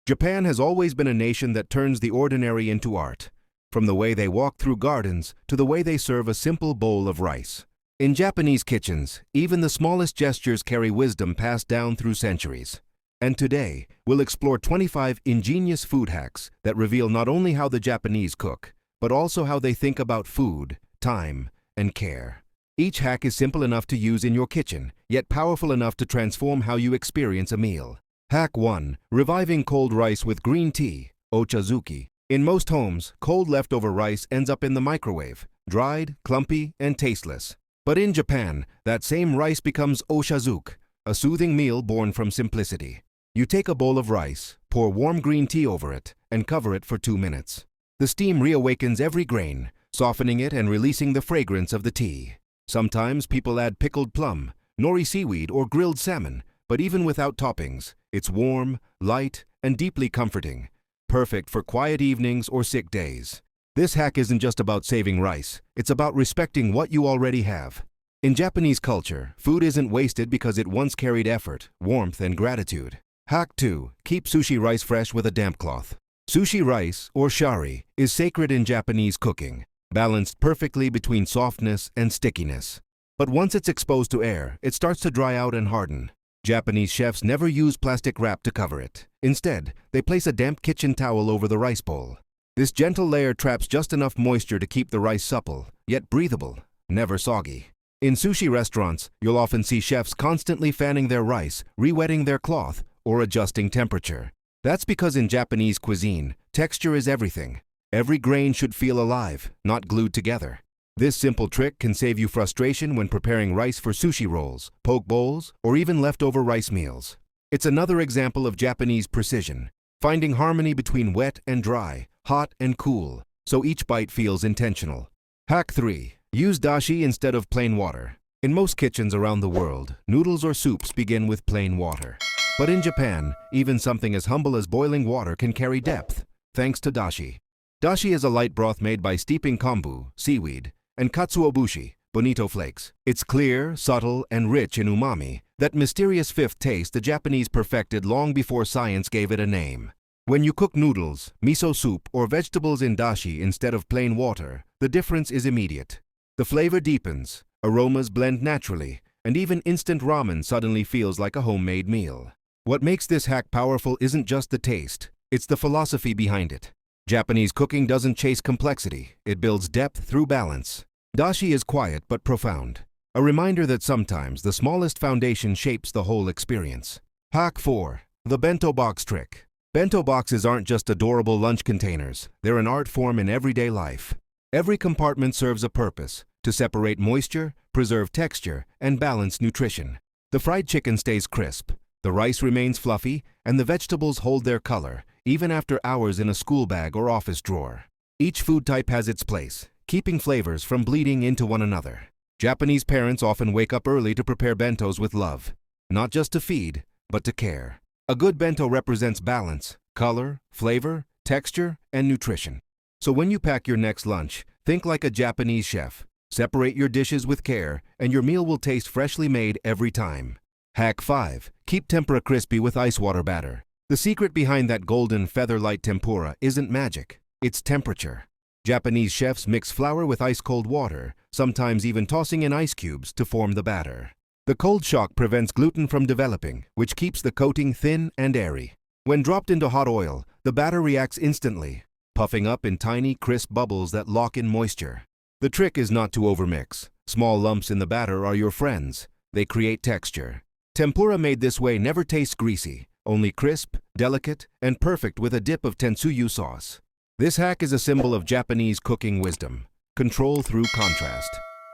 Japan has always been a nation that turns the ordinary into art, from the way they walk through gardens to the way they serve a simple bowl of rice. In Japanese kitchens, even the smallest gestures carry wisdom passed down through centuries. And today, we'll explore 25 ingenious food hacks that reveal not only how the Japanese cook, but also how they think about food, time, and care. Each hack is simple enough to use in your kitchen, yet powerful enough to transform how you experience a meal. Hack 1. Reviving cold rice with green tea, Ochazuke. In most homes, cold leftover rice ends up in the microwave, dried, clumpy, and tasteless. But in Japan, that same rice becomes Ochazuke, a soothing meal born from simplicity. You take a bowl of rice, pour warm green tea over it, and cover it for 2 minutes. The steam reawakens every grain, softening it and releasing the fragrance of the tea. Sometimes people add pickled plum, nori seaweed, or grilled salmon, but even without toppings, it's warm, light, and deeply comforting, perfect for quiet evenings or sick days. This hack isn't just about saving rice, it's about respecting what you already have. In Japanese culture, food isn't wasted because it once carried effort, warmth, and gratitude. Hack 2. Keep sushi rice fresh with a damp cloth. Sushi rice, or shari, is sacred in Japanese cooking, balanced perfectly between softness and stickiness. But once it's exposed to air, it starts to dry out and harden. Japanese chefs never use plastic wrap to cover it. Instead, they place a damp kitchen towel over the rice bowl. This gentle layer traps just enough moisture to keep the rice supple, yet breathable, never soggy. In sushi restaurants, you'll often see chefs constantly fanning their rice, re-wetting their cloth, or adjusting temperature. That's because in Japanese cuisine, texture is everything. Every grain should feel alive, not glued together. This simple trick can save you frustration when preparing rice for sushi rolls, poke bowls, or even leftover rice meals. It's another example of Japanese precision, finding harmony between wet and dry, hot and cool, so each bite feels intentional. Hack 3. Use dashi instead of plain water. In most kitchens around the world, noodles or soups begin with plain water. But in Japan, even something as humble as boiling water can carry depth, thanks to dashi. Dashi is a light broth made by steeping kombu, seaweed, and katsuobushi, bonito flakes. It's clear, subtle, and rich in umami, that mysterious fifth taste the Japanese perfected long before science gave it a name. When you cook noodles, miso soup, or vegetables in dashi instead of plain water, the difference is immediate. The flavor deepens, aromas blend naturally, and even instant ramen suddenly feels like a homemade meal. What makes this hack powerful isn't just the taste, it's the philosophy behind it. Japanese cooking doesn't chase complexity, it builds depth through balance. Dashi is quiet but profound, a reminder that sometimes the smallest foundation shapes the whole experience. Hack 4. The bento box trick. Bento boxes aren't just adorable lunch containers, they're an art form in everyday life. Every compartment serves a purpose, to separate moisture, preserve texture, and balance nutrition. The fried chicken stays crisp, the rice remains fluffy, and the vegetables hold their color, even after hours in a school bag or office drawer. Each food type has its place, keeping flavors from bleeding into one another. Japanese parents often wake up early to prepare bentos with love, not just to feed, but to care. A good bento represents balance, color, flavor, texture, and nutrition. So when you pack your next lunch, think like a Japanese chef. Separate your dishes with care, and your meal will taste freshly made every time. Hack 5. Keep tempura crispy with ice water batter. The secret behind that golden feather-light tempura isn't magic, it's temperature. Japanese chefs mix flour with ice-cold water, sometimes even tossing in ice cubes to form the batter. The cold shock prevents gluten from developing, which keeps the coating thin and airy. When dropped into hot oil, the batter reacts instantly, puffing up in tiny, crisp bubbles that lock in moisture. The trick is not to overmix. Small lumps in the batter are your friends. They create texture. Tempura made this way never tastes greasy, only crisp, delicate, and perfect with a dip of tensuyu sauce. This hack is a symbol of Japanese cooking wisdom. Control through contrast.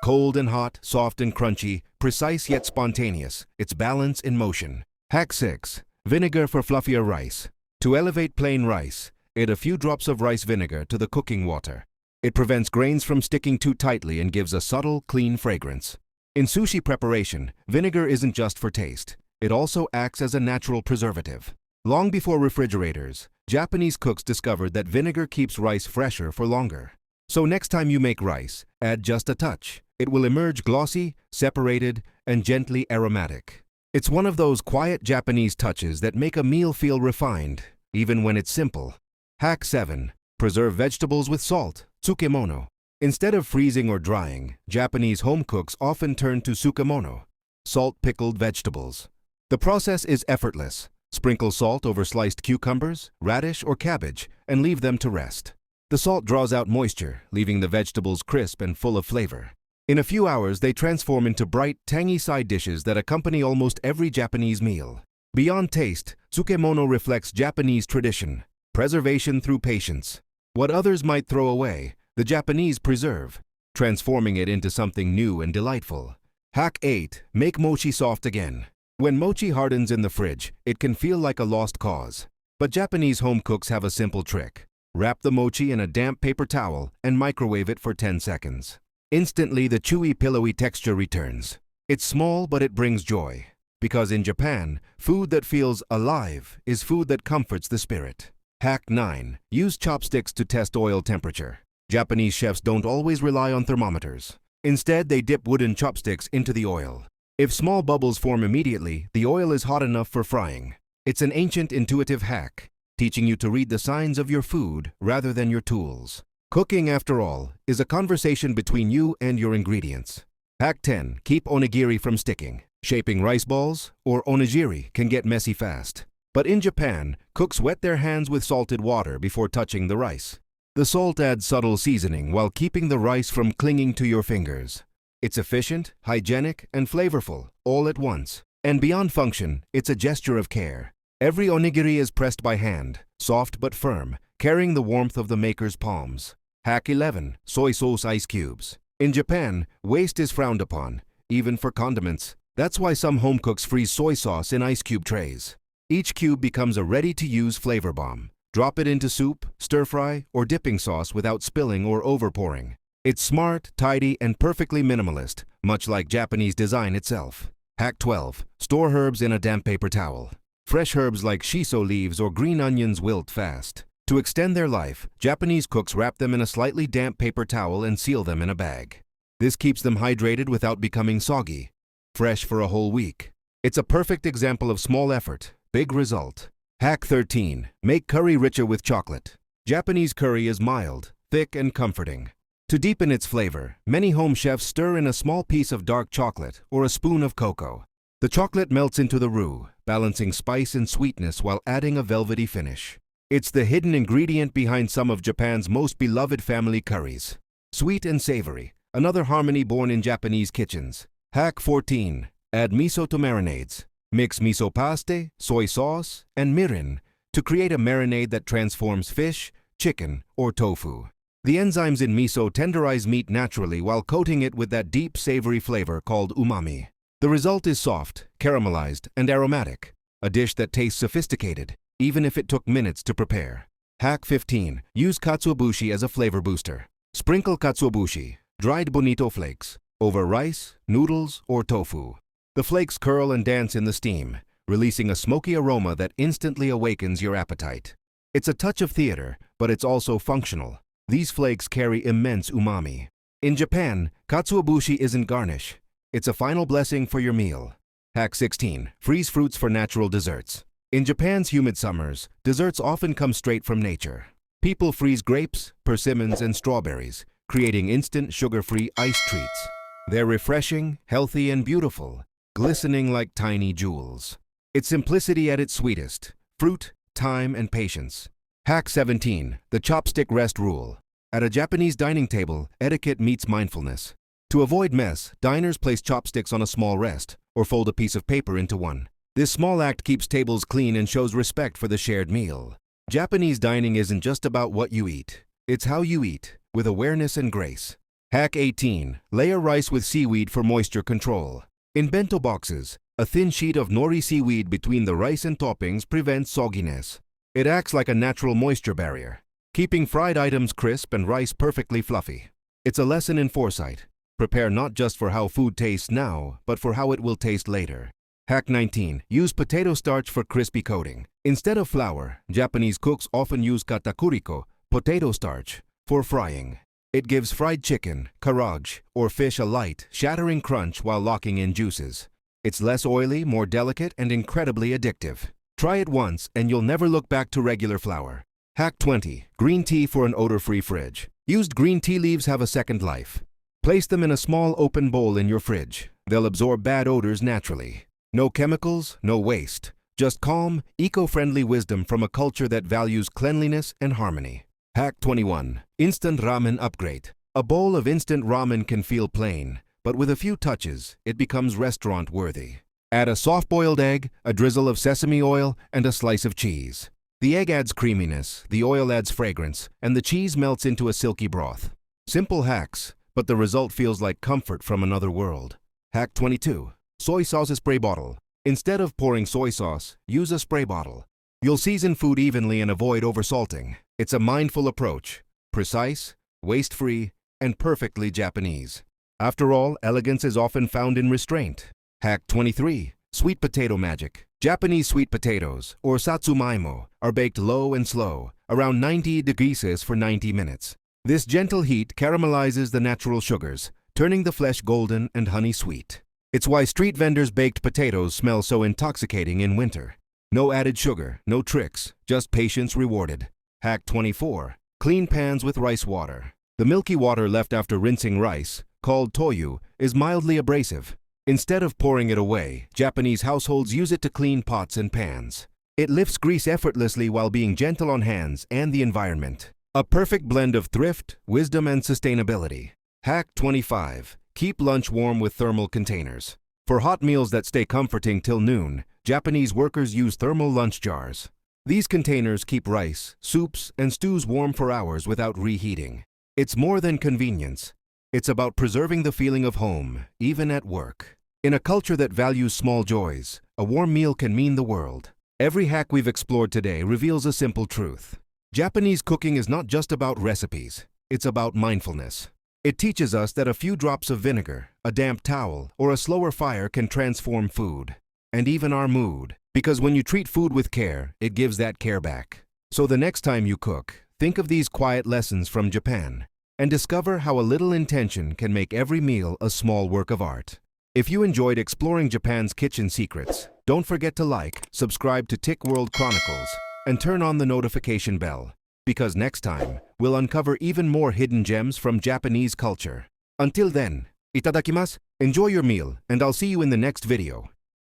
Cold and hot, soft and crunchy, precise yet spontaneous. It's balance in motion. Hack 6. Vinegar for fluffier rice. To elevate plain rice, add a few drops of rice vinegar to the cooking water. It prevents grains from sticking too tightly and gives a subtle, clean fragrance. In sushi preparation, vinegar isn't just for taste. It also acts as a natural preservative. Long before refrigerators, Japanese cooks discovered that vinegar keeps rice fresher for longer. So next time you make rice, add just a touch. It will emerge glossy, separated, and gently aromatic. It's one of those quiet Japanese touches that make a meal feel refined, even when it's simple. Hack 7. Preserve vegetables with salt, tsukemono. Instead of freezing or drying, Japanese home cooks often turn to tsukemono, salt-pickled vegetables. The process is effortless. Sprinkle salt over sliced cucumbers, radish, or cabbage, and leave them to rest. The salt draws out moisture, leaving the vegetables crisp and full of flavor. In a few hours, they transform into bright, tangy side dishes that accompany almost every Japanese meal. Beyond taste, tsukemono reflects Japanese tradition, preservation through patience. What others might throw away, the Japanese preserve, transforming it into something new and delightful. Hack 8. Make mochi soft again. When mochi hardens in the fridge, it can feel like a lost cause. But Japanese home cooks have a simple trick. Wrap the mochi in a damp paper towel and microwave it for 10 seconds. Instantly, the chewy, pillowy texture returns. It's small, but it brings joy. Because in Japan, food that feels alive is food that comforts the spirit. Hack 9. Use chopsticks to test oil temperature. Japanese chefs don't always rely on thermometers. Instead, they dip wooden chopsticks into the oil. If small bubbles form immediately, the oil is hot enough for frying. It's an ancient, intuitive hack, teaching you to read the signs of your food rather than your tools. Cooking, after all, is a conversation between you and your ingredients. Hack 10. Keep onigiri from sticking. Shaping rice balls, or onigiri, can get messy fast. But in Japan, cooks wet their hands with salted water before touching the rice. The salt adds subtle seasoning while keeping the rice from clinging to your fingers. It's efficient, hygienic, and flavorful, all at once. And beyond function, it's a gesture of care. Every onigiri is pressed by hand, soft but firm, carrying the warmth of the maker's palms. Hack 11. Soy sauce ice cubes. In Japan, waste is frowned upon, even for condiments. That's why some home cooks freeze soy sauce in ice cube trays. Each cube becomes a ready-to-use flavor bomb. Drop it into soup, stir-fry, or dipping sauce without spilling or overpouring. It's smart, tidy, and perfectly minimalist, much like Japanese design itself. Hack 12. Store herbs in a damp paper towel. Fresh herbs like shiso leaves or green onions wilt fast. To extend their life, Japanese cooks wrap them in a slightly damp paper towel and seal them in a bag. This keeps them hydrated without becoming soggy, fresh for a whole week. It's a perfect example of small effort, big result. Hack 13. Make curry richer with chocolate. Japanese curry is mild, thick, and comforting. To deepen its flavor, many home chefs stir in a small piece of dark chocolate or a spoon of cocoa. The chocolate melts into the roux, balancing spice and sweetness while adding a velvety finish. It's the hidden ingredient behind some of Japan's most beloved family curries. Sweet and savory, another harmony born in Japanese kitchens. Hack 14. Add miso to marinades. Mix miso paste, soy sauce, and mirin to create a marinade that transforms fish, chicken, or tofu. The enzymes in miso tenderize meat naturally while coating it with that deep, savory flavor called umami. The result is soft, caramelized, and aromatic, a dish that tastes sophisticated, even if it took minutes to prepare. Hack 15. Use katsuobushi as a flavor booster. Sprinkle katsuobushi, dried bonito flakes, over rice, noodles, or tofu. The flakes curl and dance in the steam, releasing a smoky aroma that instantly awakens your appetite. It's a touch of theater, but it's also functional. These flakes carry immense umami. In Japan, katsuobushi isn't garnish. It's a final blessing for your meal. Hack 16. Freeze fruits for natural desserts. In Japan's humid summers, desserts often come straight from nature. People freeze grapes, persimmons, and strawberries, creating instant sugar-free ice treats. They're refreshing, healthy, and beautiful, glistening like tiny jewels. It's simplicity at its sweetest. Fruit, time, and patience. Hack 17. The chopstick rest rule. At a Japanese dining table, etiquette meets mindfulness. To avoid mess, diners place chopsticks on a small rest, or fold a piece of paper into one. This small act keeps tables clean and shows respect for the shared meal. Japanese dining isn't just about what you eat. It's how you eat, with awareness and grace. Hack 18. Layer rice with seaweed for moisture control. In bento boxes, a thin sheet of nori seaweed between the rice and toppings prevents sogginess. It acts like a natural moisture barrier, keeping fried items crisp and rice perfectly fluffy. It's a lesson in foresight. Prepare not just for how food tastes now, but for how it will taste later. Hack 19. Use potato starch for crispy coating. Instead of flour, Japanese cooks often use katakuriko, potato starch, for frying. It gives fried chicken, karaage, or fish a light, shattering crunch while locking in juices. It's less oily, more delicate, and incredibly addictive. Try it once and you'll never look back to regular flour. Hack 20. Green tea for an odor-free fridge. Used green tea leaves have a second life. Place them in a small open bowl in your fridge. They'll absorb bad odors naturally. No chemicals, no waste. Just calm, eco-friendly wisdom from a culture that values cleanliness and harmony. Hack 21. Instant ramen upgrade. A bowl of instant ramen can feel plain, but with a few touches, it becomes restaurant-worthy. Add a soft-boiled egg, a drizzle of sesame oil, and a slice of cheese. The egg adds creaminess, the oil adds fragrance, and the cheese melts into a silky broth. Simple hacks, but the result feels like comfort from another world. Hack 22. Soy sauce spray bottle. Instead of pouring soy sauce, use a spray bottle. You'll season food evenly and avoid oversalting. It's a mindful approach. Precise, waste-free, and perfectly Japanese. After all, elegance is often found in restraint. Hack 23. Sweet potato magic. Japanese sweet potatoes, or satsumaimo, are baked low and slow, around 90 degrees for 90 minutes. This gentle heat caramelizes the natural sugars, turning the flesh golden and honey sweet. It's why street vendors' baked potatoes smell so intoxicating in winter. No added sugar, no tricks, just patience rewarded. Hack 24. Clean pans with rice water. The milky water left after rinsing rice, called toyu, is mildly abrasive. Instead of pouring it away, Japanese households use it to clean pots and pans. It lifts grease effortlessly while being gentle on hands and the environment. A perfect blend of thrift, wisdom, and sustainability. Hack 25. Keep lunch warm with thermal containers. For hot meals that stay comforting till noon, Japanese workers use thermal lunch jars. These containers keep rice, soups, and stews warm for hours without reheating. It's more than convenience. It's about preserving the feeling of home, even at work. In a culture that values small joys, a warm meal can mean the world. Every hack we've explored today reveals a simple truth. Japanese cooking is not just about recipes, it's about mindfulness. It teaches us that a few drops of vinegar, a damp towel, or a slower fire can transform food, and even our mood. Because when you treat food with care, it gives that care back. So the next time you cook, think of these quiet lessons from Japan, and discover how a little intention can make every meal a small work of art. If you enjoyed exploring Japan's kitchen secrets, don't forget to like, subscribe to TikWorld Chronicles, and turn on the notification bell, because next time, we'll uncover even more hidden gems from Japanese culture. Until then, itadakimasu, enjoy your meal, and I'll see you in the next video.